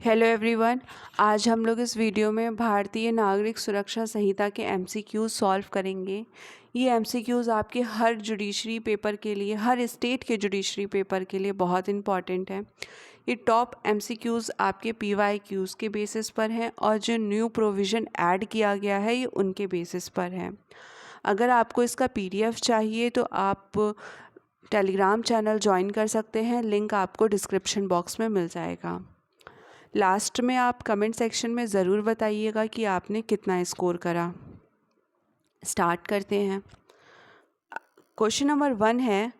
Hello everyone. आज हम लोग इस वीडियो में भारतीय नागरिक सुरक्षा संहिता के एमसीक्यूज़ सॉल्व करेंगे। ये एमसीक्यूज़ आपके हर जुडिशरी पेपर के लिए, हर स्टेट के जुडिशरी पेपर के लिए बहुत इंपॉर्टेंट है। ये टॉप एमसीक्यूज़ आपके पीवाईक्यूज़ के बेसिस पर हैं और जो न्यू प्रोविज़न ऐड किया गया है ये उनके बेसिस पर है। अगर आपको इसका पीडीएफ चाहिए तो आप टेलीग्राम चैनल ज्वाइन कर सकते हैं, लिंक आपको डिस्क्रिप्शन बॉक्स में मिल जाएगा। लास्ट में आप कमेंट सेक्शन में ज़रूर बताइएगा कि आपने कितना स्कोर करा। स्टार्ट करते हैं। क्वेश्चन नंबर 1 है,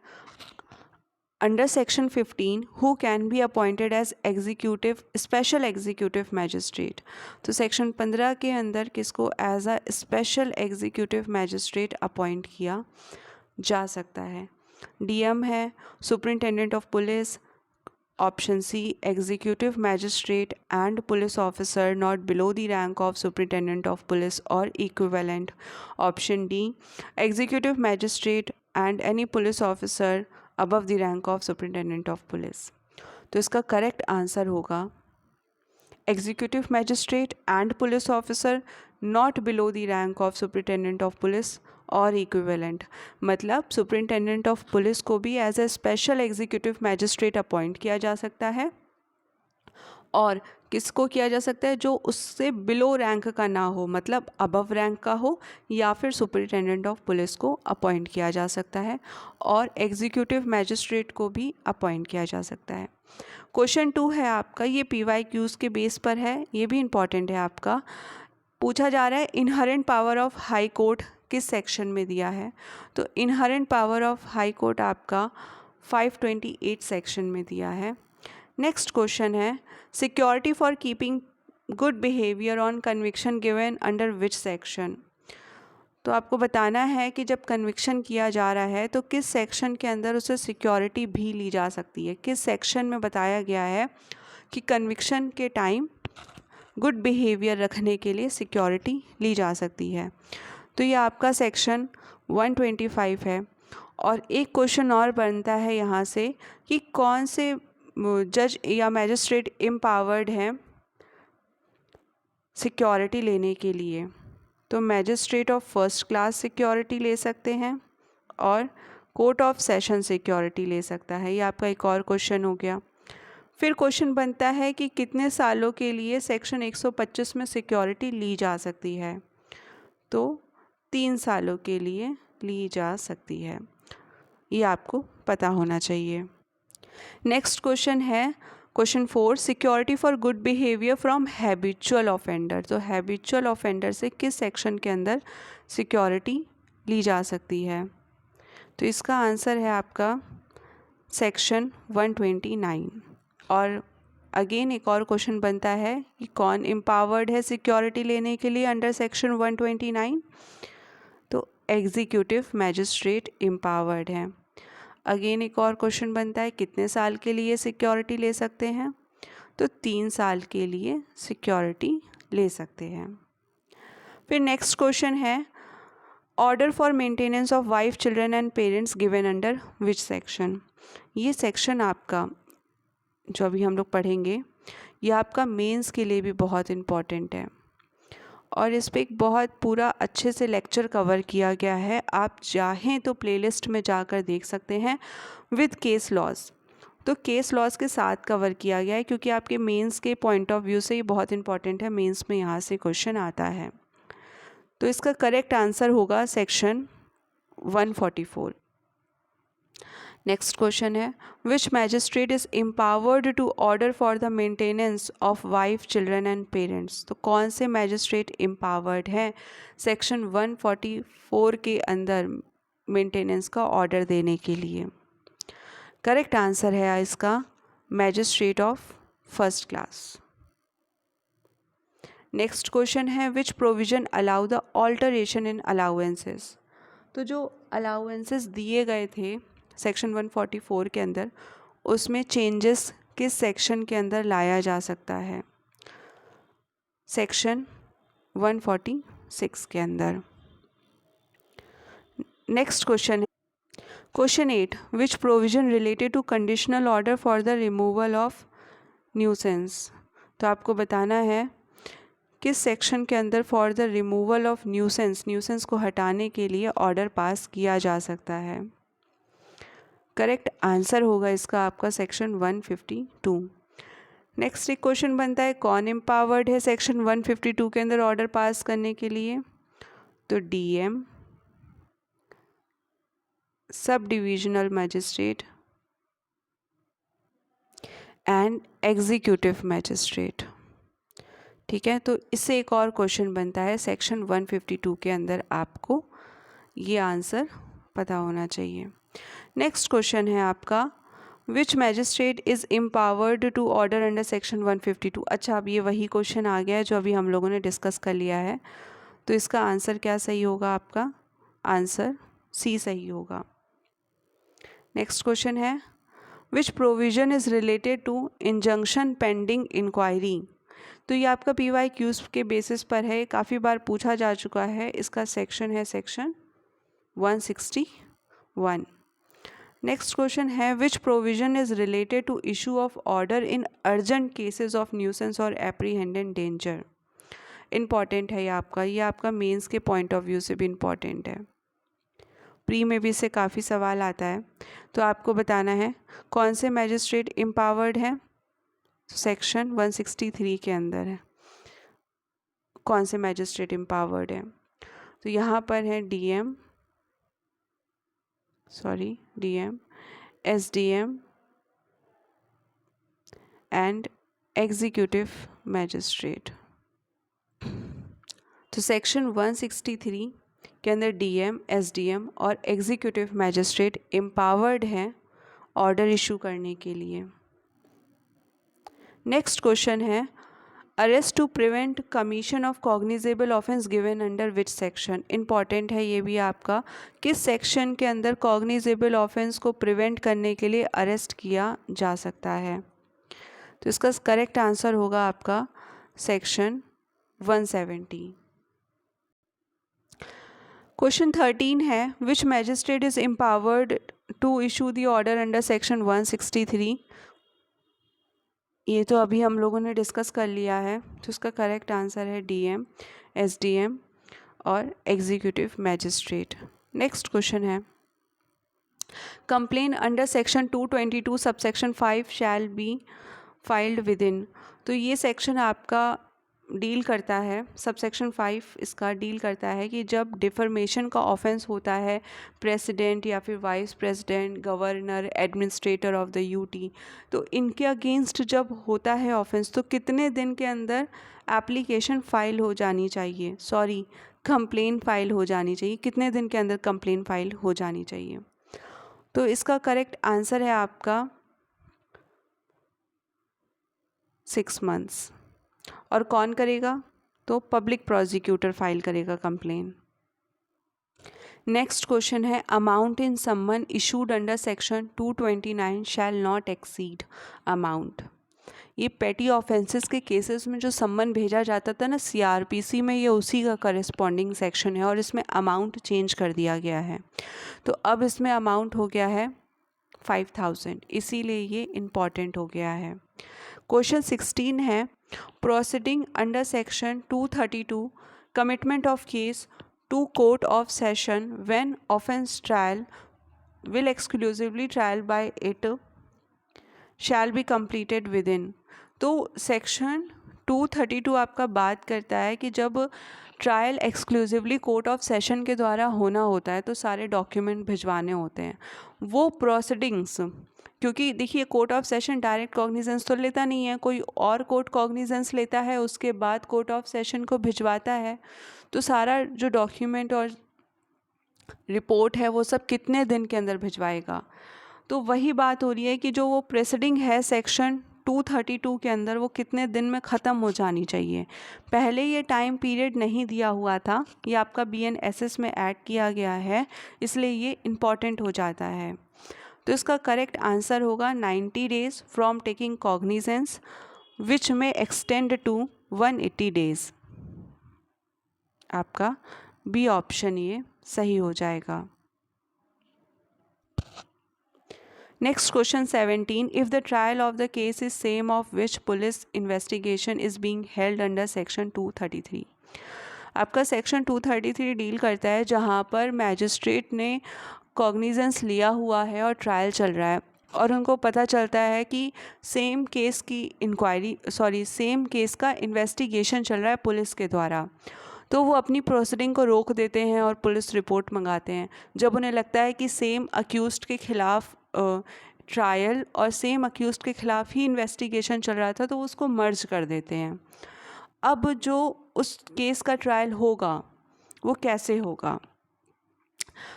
under section 15 who can be appointed as executive special executive magistrate. तो सेक्शन 15 के अंदर किसको as a special executive magistrate appoint किया जा सकता है। डीएम है, superintendent of police, option C executive magistrate and police officer not below the rank of superintendent of police और equivalent. Option D executive magistrate and any police officer above the rank of superintendent of police. तो इसका correct answer होगा executive magistrate and police officer not below the rank of superintendent of police और equivalent. मतलब superintendent of police को भी as a special executive magistrate appoint किया जा सकता है और किसको किया जा सकता है, जो उससे बिलो रैंक का ना हो, मतलब अबव रैंक का हो, या फिर सुपरिंटेंडेंट ऑफ पुलिस को अपॉइंट किया जा सकता है और एग्जीक्यूटिव मैजिस्ट्रेट को भी अपॉइंट किया जा सकता है। क्वेश्चन 2 है आपका, ये पीवाईक्यूज़ के बेस पर है, ये भी इम्पॉर्टेंट है आपका। पूछा जा रहा है inherent power of high court किस सेक्शन में दिया है। तो inherent power of high court आपका 528 सेक्शन में दिया है। नेक्स्ट क्वेश्चन है, security for keeping good behaviour on conviction given under which section. तो आपको बताना है कि जब कन्विक्शन किया जा रहा है तो किस सेक्शन के अंदर उसे सिक्योरिटी भी ली जा सकती है। किस सेक्शन में बताया गया है कि कन्विक्शन के टाइम गुड बिहेवियर रखने के लिए सिक्योरिटी ली जा सकती है। तो ये आपका सेक्शन 125 है। और एक क्वेश्चन और बनता है यहाँ से कि कौन से जज या मैजिस्ट्रेट एम्पावर्ड हैं सिक्योरिटी लेने के लिए। तो magistrate of first class security ले सकते हैं और कोर्ट ऑफ सेशन सिक्योरिटी ले सकता है। ये आपका एक और क्वेश्चन हो गया। फिर क्वेश्चन बनता है कि कितने सालों के लिए सेक्शन 125 में सिक्योरिटी ली जा सकती है। तो 3 सालों के लिए ली जा सकती है, ये आपको पता होना चाहिए। नेक्स्ट क्वेश्चन है question 4, security for good behaviour from habitual offender. तो हैबिचुअल ऑफेंडर से किस सेक्शन के अंदर सिक्योरिटी ली जा सकती है। तो इसका आंसर है आपका सेक्शन 129। और अगेन एक और क्वेश्चन बनता है कि कौन एम्पावर्ड है सिक्योरिटी लेने के लिए अंडर सेक्शन 129। तो एग्जीक्यूटिव मैजिस्ट्रेट एम्पावर्ड है। अगेन एक और क्वेश्चन बनता है कितने साल के लिए सिक्योरिटी ले सकते हैं। तो 3 साल के लिए सिक्योरिटी ले सकते हैं। फिर नेक्स्ट क्वेश्चन है, order for maintenance of wife children and parents given under which section. ये सेक्शन आपका जो अभी हम लोग पढ़ेंगे ये आपका मेंस के लिए भी बहुत इम्पॉर्टेंट है और इस पर एक बहुत पूरा अच्छे से लेक्चर कवर किया गया है। आप चाहें तो प्लेलिस्ट में जाकर देख सकते हैं विद केस लॉज। तो केस लॉज के साथ कवर किया गया है क्योंकि आपके मेंस के पॉइंट ऑफ व्यू से ये बहुत इंपॉर्टेंट है। मेंस में यहाँ से क्वेश्चन आता है। तो इसका करेक्ट आंसर होगा सेक्शन 144। नेक्स्ट क्वेश्चन है, which magistrate is empowered to order for the maintenance of wife children and parents. तो कौन से मैजिस्ट्रेट एम्पावर्ड हैं सेक्शन 144 के अंदर मेंटेनेंस का ऑर्डर देने के लिए। करेक्ट आंसर है इसका magistrate of first class. Next question है, which provision allow the alteration in allowances. तो जो अलाउंसेस दिए गए थे सेक्शन 144 के अंदर, उसमें चेंजेस किस सेक्शन के अंदर लाया जा सकता है। सेक्शन 146 के अंदर। नेक्स्ट क्वेश्चन है question 8, which provision related to conditional order for the removal of nuisance. तो आपको बताना है किस सेक्शन के अंदर for the removal of nuisance को हटाने के लिए ऑर्डर पास किया जा सकता है। करेक्ट आंसर होगा इसका आपका सेक्शन 152। नेक्स्ट एक क्वेश्चन बनता है, कौन एम्पावर्ड है सेक्शन 152 के अंदर ऑर्डर पास करने के लिए? तो DM, sub divisional magistrate and executive magistrate. ठीक है, तो इससे एक और क्वेश्चन बनता है सेक्शन 152 के अंदर, आपको ये आंसर पता होना चाहिए। नेक्स्ट क्वेश्चन है आपका, which magistrate is empowered to order under section 152। अच्छा, अब ये वही क्वेश्चन आ गया है जो अभी हम लोगों ने डिस्कस कर लिया है। तो इसका आंसर क्या सही होगा? आपका आंसर सी सही होगा। नेक्स्ट क्वेश्चन है, which provision is related to injunction pending inquiry. तो ये आपका PYQs के बेसिस पर है, काफ़ी बार पूछा जा चुका है। इसका सेक्शन है सेक्शन 161। नेक्स्ट क्वेश्चन है, which provision is related to issue of order in urgent cases of nuisance और एप्रीहेंडेड डेंजर। इम्पॉर्टेंट है ये आपका मेंस के पॉइंट ऑफ व्यू से भी इम्पॉर्टेंट है, प्री में भी इससे काफ़ी सवाल आता है। तो आपको बताना है कौन से मैजिस्ट्रेट एम्पावर्ड है। सेक्शन 163 के अंदर है कौन से मैजिस्ट्रेट एम्पावर्ड है। तो यहाँ पर है DM, SDM and executive magistrate. तो सेक्शन 163 के अंदर डीएम, SDM और एग्जीक्यूटिव मैजिस्ट्रेट एम्पावर्ड हैं ऑर्डर इशू करने के लिए। नेक्स्ट क्वेश्चन है, arrest to prevent commission of cognizable offence given under which section. Important है ये भी आपका, किस सेक्शन के अंदर कॉग्निजेबल ऑफेंस को प्रिवेंट करने के लिए अरेस्ट किया जा सकता है। तो इसका करेक्ट आंसर होगा आपका सेक्शन 170। क्वेश्चन 13 है, which magistrate is empowered to issue the order under section 163। ये तो अभी हम लोगों ने डिस्कस कर लिया है। तो इसका करेक्ट आंसर है डीएम, SDM और एग्जीक्यूटिव मैजिस्ट्रेट। नेक्स्ट क्वेश्चन है, complain under section 222 subsection 5 shall be filed with in. तो ये सेक्शन आपका डील करता है, सबसेक्शन 5 इसका डील करता है कि जब डिफर्मेशन का ऑफेंस होता है प्रेसिडेंट या फिर vice president, governor, administrator of the UT, तो इनके अगेंस्ट जब होता है ऑफेंस तो कितने दिन के अंदर एप्लीकेशन फ़ाइल हो जानी चाहिए, कंप्लेन फाइल हो जानी चाहिए, कितने दिन के अंदर कंप्लेन फाइल हो जानी चाहिए। तो इसका करेक्ट आंसर है आपका 6 मंथ्स। और कौन करेगा? तो पब्लिक प्रोसिक्यूटर फाइल करेगा कंप्लेन। नेक्स्ट क्वेश्चन है, अमाउंट इन सम्मन issued under section 229 shell not exceed amount. ये पेटी ऑफेंसेस के केसेस में जो सम्मन भेजा जाता था ना CRPC में, ये उसी का करस्पॉन्डिंग सेक्शन है और इसमें अमाउंट चेंज कर दिया गया है। तो अब इसमें अमाउंट हो गया है 5000, इसीलिए ये इम्पॉर्टेंट हो गया है। क्वेश्चन 16 है, proceeding under section 232 commitment of case to court of session when offence trial will exclusively trial by it shall be completed within. तो सेक्शन 232 आपका बात करता है कि जब trial exclusively court of session के द्वारा होना होता है तो सारे डॉक्यूमेंट भिजवाने होते हैं। वो प्रोसीडिंग्स, क्योंकि देखिए court of session direct cognizance तो लेता नहीं है, कोई और कोर्ट कॉग्निजेंस लेता है, उसके बाद कोर्ट ऑफ सेशन को भिजवाता है। तो सारा जो डॉक्यूमेंट और रिपोर्ट है वो सब कितने दिन के अंदर भिजवाएगा। तो वही बात हो रही है कि जो वो प्रेसिडिंग है सेक्शन 232 के अंदर वो कितने दिन में ख़त्म हो जानी चाहिए। पहले ये टाइम पीरियड नहीं दिया हुआ था, ये आपका BNSS में ऐड किया गया है, इसलिए ये इम्पॉर्टेंट हो जाता है। तो इसका करेक्ट आंसर होगा 90 डेज फ्रॉम टेकिंग कॉग्निजेंस विच में एक्सटेंड टू 180 डेज। आपका बी ऑप्शन ये सही हो जाएगा। Next question 17, if the trial of the case is same of which police investigation is being held under section 233। आपका सेक्शन 233 डील करता है जहाँ पर मैजिस्ट्रेट ने कॉग्निजेंस लिया हुआ है और ट्रायल चल रहा है और उनको पता चलता है कि सेम केस का इन्वेस्टिगेशन चल रहा है पुलिस के द्वारा, तो वो अपनी प्रोसीडिंग को रोक देते हैं और पुलिस रिपोर्ट मंगाते हैं। जब उन्हें लगता है कि सेम अक्यूज़्ड के ख़िलाफ़ ट्रायल और सेम अक्यूज़्ड के ख़िलाफ़ ही इन्वेस्टिगेशन चल रहा था, तो उसको मर्ज कर देते हैं। अब जो उस केस का ट्रायल होगा वो कैसे होगा,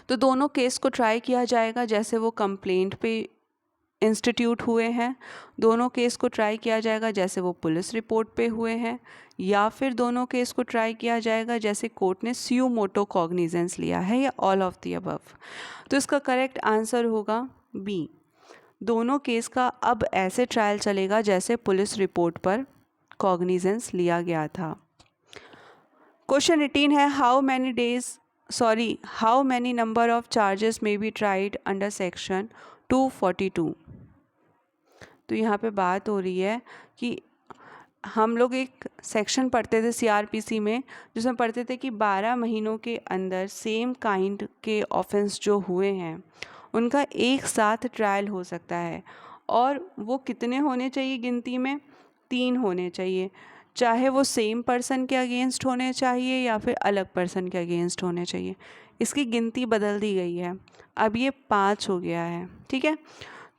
तो दोनों केस को ट्राई किया जाएगा जैसे वो कंप्लेंट पे इंस्टीट्यूट हुए हैं, दोनों केस को ट्राई किया जाएगा जैसे वो पुलिस रिपोर्ट पे हुए हैं, या फिर दोनों केस को ट्राई किया जाएगा जैसे कोर्ट ने स्यू मोटो कॉग्निजेंस लिया है, या ऑल ऑफ द अबव। तो इसका करेक्ट आंसर होगा बी, दोनों केस का अब ऐसे ट्रायल चलेगा जैसे पुलिस रिपोर्ट पर कॉग्निजेंस लिया गया था। क्वेश्चन 18 है, how many number of charges में बी ट्राइड अंडर सेक्शन 242। तो यहाँ पे बात हो रही है कि हम लोग एक सेक्शन पढ़ते थे CRPC में, जिसमें पढ़ते थे कि 12 महीनों के अंदर सेम काइंड के ऑफेंस जो हुए हैं उनका एक साथ ट्रायल हो सकता है, और वो कितने होने चाहिए गिनती में, 3 होने चाहिए, चाहे वो सेम पर्सन के अगेंस्ट होने चाहिए या फिर अलग पर्सन के अगेंस्ट होने चाहिए। इसकी गिनती बदल दी गई है, अब ये 5 हो गया है। ठीक है,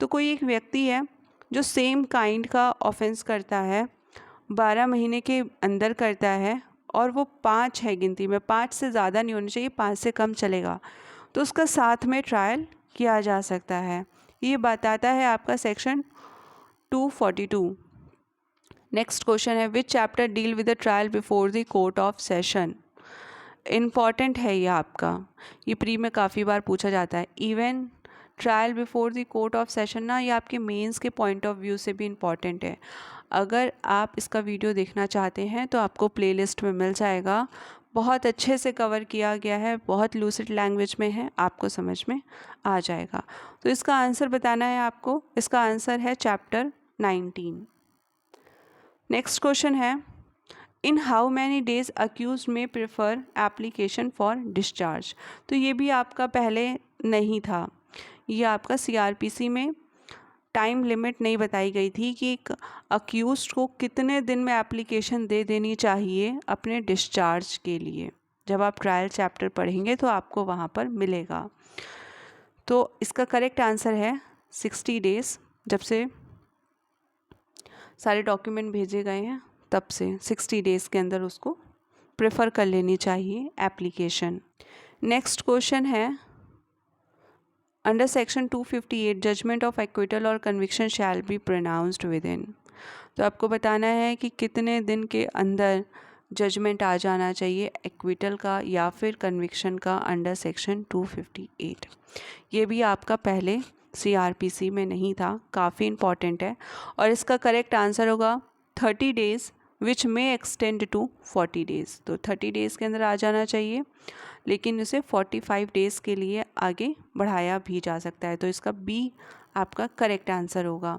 तो कोई एक व्यक्ति है जो सेम काइंड का ऑफेंस करता है, 12 महीने के अंदर करता है, और वो 5 है गिनती में, 5 से ज़्यादा नहीं होनी चाहिए, 5 से कम चलेगा, तो उसका साथ में ट्रायल किया जा सकता है। ये बताता है आपका सेक्शन 242। नेक्स्ट क्वेश्चन है, विच chapter deal with the trial before the court of session. Important है ये आपका, ये प्री में काफ़ी बार पूछा जाता है। Even trial before the court of session ना, ये आपके मेंस के पॉइंट ऑफ व्यू से भी इम्पॉर्टेंट है। अगर आप इसका वीडियो देखना चाहते हैं तो आपको प्लेलिस्ट में मिल जाएगा, बहुत अच्छे से कवर किया गया है, बहुत लूसिड लैंग्वेज में है, आपको समझ में आ जाएगा। तो इसका आंसर बताना है आपको, इसका आंसर है चैप्टर 19। नेक्स्ट क्वेश्चन है, in how many days accused may prefer application for discharge. तो ये भी आपका पहले नहीं था, ये आपका CRPC में टाइम लिमिट नहीं बताई गई थी कि एक अक्यूज्ड को कितने दिन में एप्लीकेशन दे देनी चाहिए अपने डिस्चार्ज के लिए। जब आप ट्रायल चैप्टर पढ़ेंगे तो आपको वहाँ पर मिलेगा। तो इसका करेक्ट आंसर है 60 डेज़। जब से सारे डॉक्यूमेंट भेजे गए हैं तब से 60 डेज़ के अंदर उसको प्रेफर कर लेनी चाहिए एप्लीकेशन। नेक्स्ट क्वेश्चन है, under section 258 judgment of acquittal or conviction shall be pronounced within. तो आपको बताना है कि कितने दिन के अंदर जजमेंट आ जाना चाहिए एक्विटल का या फिर कन्विक्शन का अंडर सेक्शन 258। ये भी आपका पहले CRPC में नहीं था, काफ़ी इम्पॉर्टेंट है। और इसका करेक्ट आंसर होगा 30 डेज़ विच में एक्सटेंड टू 40 डेज़। तो 30 डेज़ के अंदर आ जाना चाहिए, लेकिन इसे 45 डेज़ के लिए आगे बढ़ाया भी जा सकता है। तो इसका बी आपका करेक्ट आंसर होगा।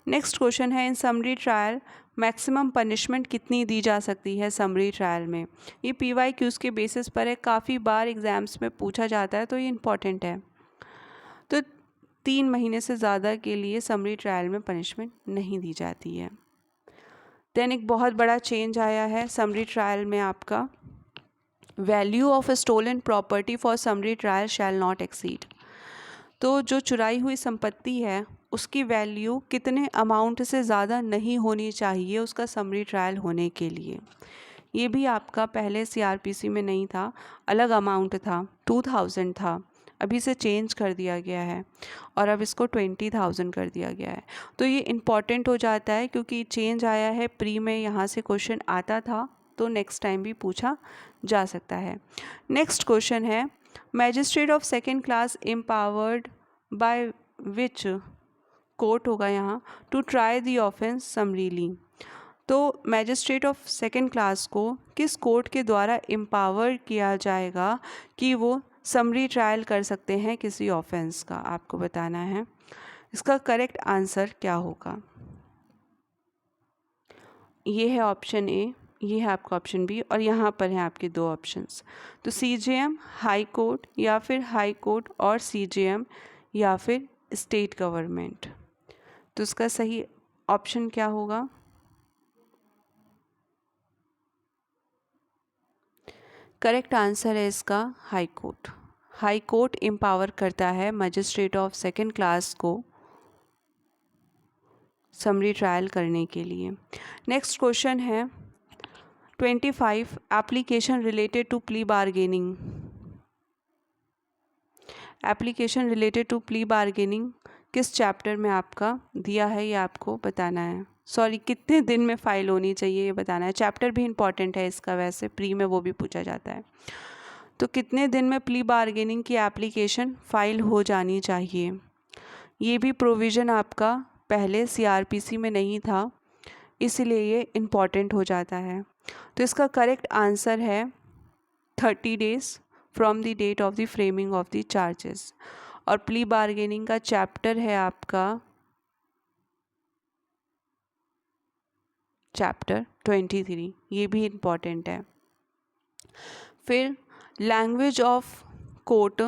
नेक्स्ट क्वेश्चन है, इन समरी ट्रायल मैक्सिमम पनिशमेंट कितनी दी जा सकती है समरी ट्रायल में। ये PYQs के बेसिस पर है, काफ़ी बार एग्ज़ाम्स में पूछा जाता है, तो ये इम्पॉर्टेंट है। तो 3 महीने से ज़्यादा के लिए समरी ट्रायल में पनिशमेंट नहीं दी जाती है। देन एक बहुत बड़ा चेंज आया है समरी ट्रायल में, आपका value of a stolen property for summary trial shall not exceed. तो जो चुराई हुई संपत्ति है उसकी वैल्यू कितने अमाउंट से ज़्यादा नहीं होनी चाहिए उसका समरी ट्रायल होने के लिए। ये भी आपका पहले CRPC में नहीं था, अलग अमाउंट था, 2000 था, अभी से चेंज कर दिया गया है और अब इसको 20,000 कर दिया गया है। तो ये इम्पॉर्टेंट हो जाता है क्योंकि चेंज आया है, प्री में यहाँ से क्वेश्चन आता था तो नेक्स्ट टाइम भी पूछा जा सकता है। नेक्स्ट क्वेश्चन है, magistrate of second class empowered by which court होगा यहाँ to try the offence summarily. तो मैजिस्ट्रेट ऑफ सेकेंड क्लास को किस कोर्ट के द्वारा एम्पावर किया जाएगा कि वो समरी ट्रायल कर सकते हैं किसी ऑफेंस का, आपको बताना है। इसका करेक्ट आंसर क्या होगा? ये है ऑप्शन ए, ये है आपका ऑप्शन बी और यहाँ पर हैं आपके दो ऑप्शंस। तो सीजेएम हाई कोर्ट या फिर हाई कोर्ट और सीजेएम या फिर स्टेट गवर्नमेंट। तो इसका सही ऑप्शन क्या होगा? करेक्ट आंसर है इसका High Court. High Court empower करता है मजिस्ट्रेट ऑफ सेकंड क्लास को समरी ट्रायल करने के लिए। नेक्स्ट क्वेश्चन है 25 application related to plea bargaining. Application related to plea bargaining किस चैप्टर में आपका दिया है, ये आपको बताना है। सॉरी, कितने दिन में फ़ाइल होनी चाहिए ये बताना है। चैप्टर भी इम्पॉर्टेंट है इसका, वैसे प्री में वो भी पूछा जाता है। तो कितने दिन में प्ली बार्गेनिंग की एप्लीकेशन फ़ाइल हो जानी चाहिए, ये भी प्रोविज़न आपका पहले सीआरपीसी में नहीं था, इसलिए ये इम्पॉर्टेंट हो जाता है। तो इसका करेक्ट आंसर है 30 days from the date of the framing of the charges. और प्ली बार्गेनिंग का चैप्टर है आपका चैप्टर 23, ये भी इम्पॉर्टेंट है। फिर language of court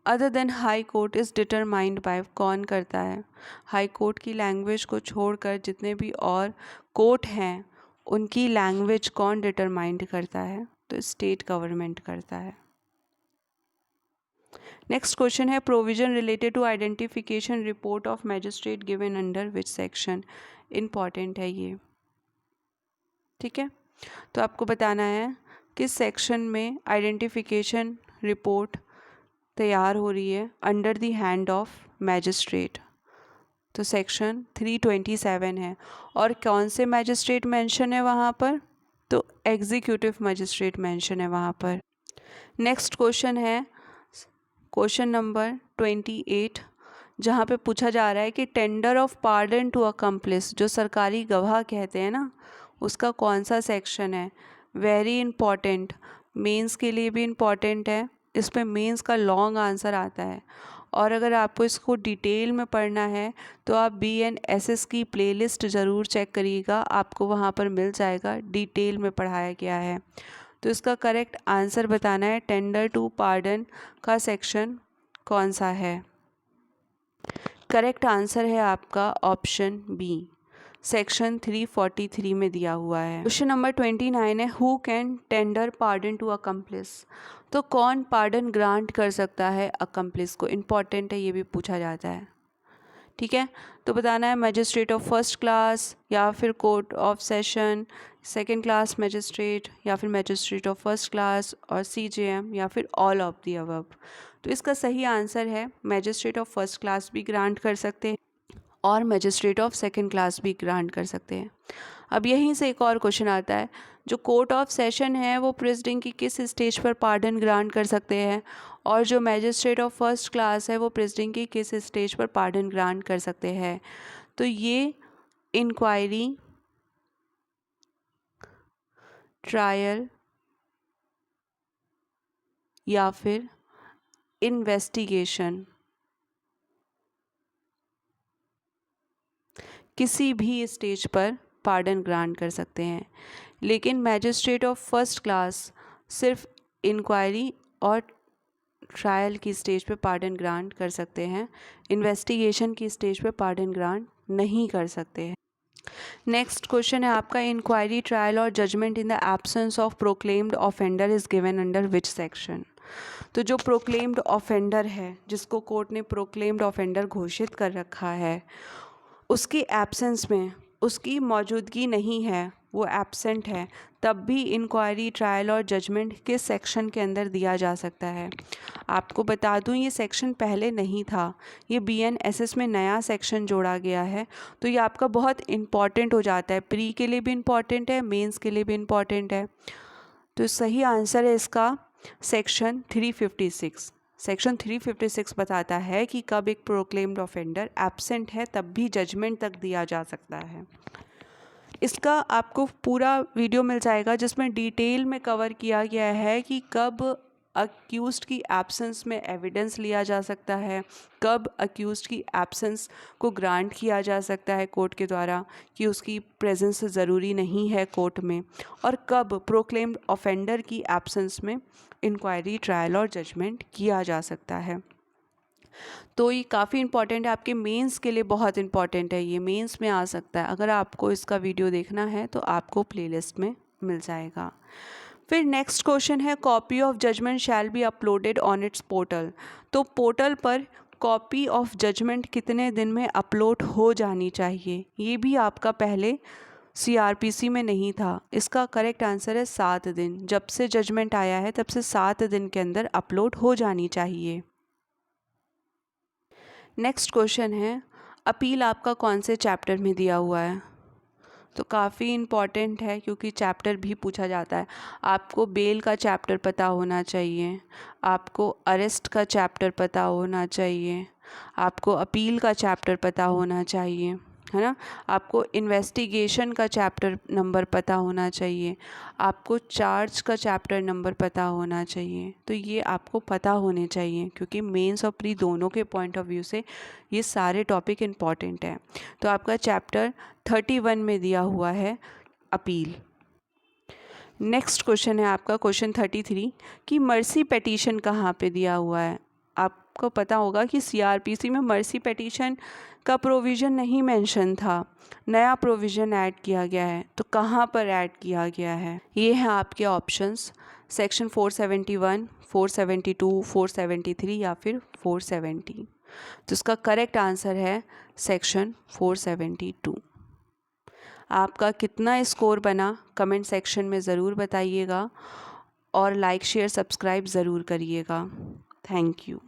other than High Court is determined by, कौन करता है? हाई कोर्ट की लैंग्वेज को छोड़कर जितने भी और कोर्ट हैं उनकी लैंग्वेज कौन डिटरमाइंड करता है? तो स्टेट गवर्नमेंट करता है। नेक्स्ट क्वेश्चन है provision related to identification report of magistrate given under which section. Important है ये, ठीक है। तो आपको बताना है किस सेक्शन में आइडेंटिफिकेशन रिपोर्ट तैयार हो रही है under the hand of magistrate. तो सेक्शन 327 है। और कौन से मैजिस्ट्रेट मेंशन है वहाँ पर? तो एग्जीक्यूटिव मैजिस्ट्रेट मेंशन है वहाँ पर। नेक्स्ट क्वेश्चन है क्वेश्चन नंबर 28, जहाँ पे पूछा जा रहा है कि tender of pardon to accomplice, जो सरकारी गवाह कहते हैं ना, उसका कौन सा सेक्शन है? वेरी इंपॉर्टेंट, मेंस के लिए भी इम्पॉर्टेंट है। इस पर मेंस का लॉन्ग आंसर आता है। और अगर आपको इसको डिटेल में पढ़ना है तो आप BNSS की प्लेलिस्ट ज़रूर चेक करिएगा, आपको वहाँ पर मिल जाएगा, डिटेल में पढ़ाया गया है। तो इसका करेक्ट आंसर बताना है टेंडर टू पार्डन का सेक्शन कौन सा है। करेक्ट आंसर है आपका ऑप्शन बी, सेक्शन 343 में दिया हुआ है। क्वेश्चन नंबर 29 है who can tender pardon to accomplice. तो कौन पार्डन ग्रांट कर सकता है अकम्प्लिस को? इम्पॉर्टेंट है, ये भी पूछा जाता है, ठीक है। तो बताना है मैजिस्ट्रेट ऑफ फर्स्ट क्लास या फिर court of session second class magistrate या फिर मैजिस्ट्रेट ऑफ फर्स्ट क्लास और CJM या फिर ऑल ऑफ दी अबव। तो इसका सही आंसर है मैजिस्ट्रेट ऑफ फर्स्ट क्लास भी ग्रांट कर सकते हैं और मैजिस्ट्रेट ऑफ सेकंड क्लास भी ग्रांट कर सकते हैं। अब यहीं से एक और क्वेश्चन आता है, जो कोर्ट ऑफ सेशन है वो प्रेसिडिंग की किस स्टेज पर पार्डन ग्रांट कर सकते हैं, और जो मैजिस्ट्रेट ऑफ फर्स्ट क्लास है वो प्रेसिडिंग की किस स्टेज पर पार्डन ग्रांट कर सकते हैं? तो ये इंक्वायरी, ट्रायल या फिर इन्वेस्टिगेशन, किसी भी स्टेज पर पार्डन ग्रांट कर सकते हैं। लेकिन मैजिस्ट्रेट ऑफ फर्स्ट क्लास सिर्फ इंक्वायरी और ट्रायल की स्टेज पे पार्डन ग्रांट कर सकते हैं, इन्वेस्टिगेशन की स्टेज पे पार्डन ग्रांट नहीं कर सकते हैं। नेक्स्ट क्वेश्चन है आपका इंक्वायरी, ट्रायल और judgment in the absence of proclaimed offender is given under which section. तो जो प्रोक्लेम्ड ऑफेंडर है, जिसको कोर्ट ने प्रोक्लेम्ड ऑफेंडर घोषित कर रखा है, उसकी एब्सेंस में, उसकी मौजूदगी नहीं है, वो एब्सेंट है, तब भी इंक्वायरी, ट्रायल और जजमेंट किस सेक्शन के अंदर दिया जा सकता है? आपको बता दूं ये सेक्शन पहले नहीं था, ये BNSS में नया सेक्शन जोड़ा गया है। तो ये आपका बहुत इम्पॉर्टेंट हो जाता है, प्री के लिए भी इम्पॉर्टेंट है, मेंस के लिए भी इम्पॉर्टेंट है। तो सही आंसर है इसका सेक्शन 356। सेक्शन 356 बताता है कि कब एक प्रोक्लेम्ड ऑफेंडर एब्सेंट है तब भी जजमेंट तक दिया जा सकता है। इसका आपको पूरा वीडियो मिल जाएगा जिसमें डिटेल में कवर किया गया है कि कब अक्यूज्ड की एब्सेंस में एविडेंस लिया जा सकता है, कब अक्यूज्ड की एब्सेंस को ग्रांट किया जा सकता है कोर्ट के द्वारा कि उसकी प्रेजेंस ज़रूरी नहीं है कोर्ट में, और कब प्रोक्लेम्ड ऑफेंडर की एब्सेंस में इंक्वायरी, ट्रायल और जजमेंट किया जा सकता है। तो ये काफ़ी इंपॉर्टेंट है, आपके मेंस के लिए बहुत इंपॉर्टेंट है, ये मेंस में आ सकता है। अगर आपको इसका वीडियो देखना है तो आपको प्लेलिस्ट में मिल जाएगा। फिर नेक्स्ट क्वेश्चन है, copy of judgment shall be uploaded on its portal. तो पोर्टल पर कॉपी ऑफ जजमेंट कितने दिन में अपलोड हो जानी चाहिए? ये भी आपका पहले CRPC में नहीं था। इसका करेक्ट आंसर है 7 दिन। जब से जजमेंट आया है तब से 7 दिन के अंदर अपलोड हो जानी चाहिए। नेक्स्ट क्वेश्चन है, अपील आपका कौन से चैप्टर में दिया हुआ है? तो काफ़ी इम्पॉर्टेंट है क्योंकि चैप्टर भी पूछा जाता है। आपको बेल का चैप्टर पता होना चाहिए, आपको अरेस्ट का चैप्टर पता होना चाहिए, आपको अपील का चैप्टर पता होना चाहिए, है ना। आपको इन्वेस्टिगेशन का चैप्टर नंबर पता होना चाहिए, आपको चार्ज का चैप्टर नंबर पता होना चाहिए। तो ये आपको पता होने चाहिए क्योंकि मेंस और प्री दोनों के पॉइंट ऑफ व्यू से ये सारे टॉपिक इम्पॉर्टेंट हैं। तो आपका चैप्टर 31 में दिया हुआ है अपील। नेक्स्ट क्वेश्चन है आपका क्वेश्चन 33 कि मर्सी पेटिशन कहाँ पे दिया हुआ है? आपको पता होगा कि CRPC में मर्सी पेटिशन का प्रोविज़न नहीं मेंशन था, नया प्रोविज़न ऐड किया गया है। तो कहाँ पर ऐड किया गया है? ये हैं आपके ऑप्शंस, सेक्शन 471, 472, 473 या फिर 470। तो इसका करेक्ट आंसर है सेक्शन 472। आपका कितना स्कोर बना कमेंट सेक्शन में ज़रूर बताइएगा और लाइक शेयर सब्सक्राइब ज़रूर करिएगा। Thank you.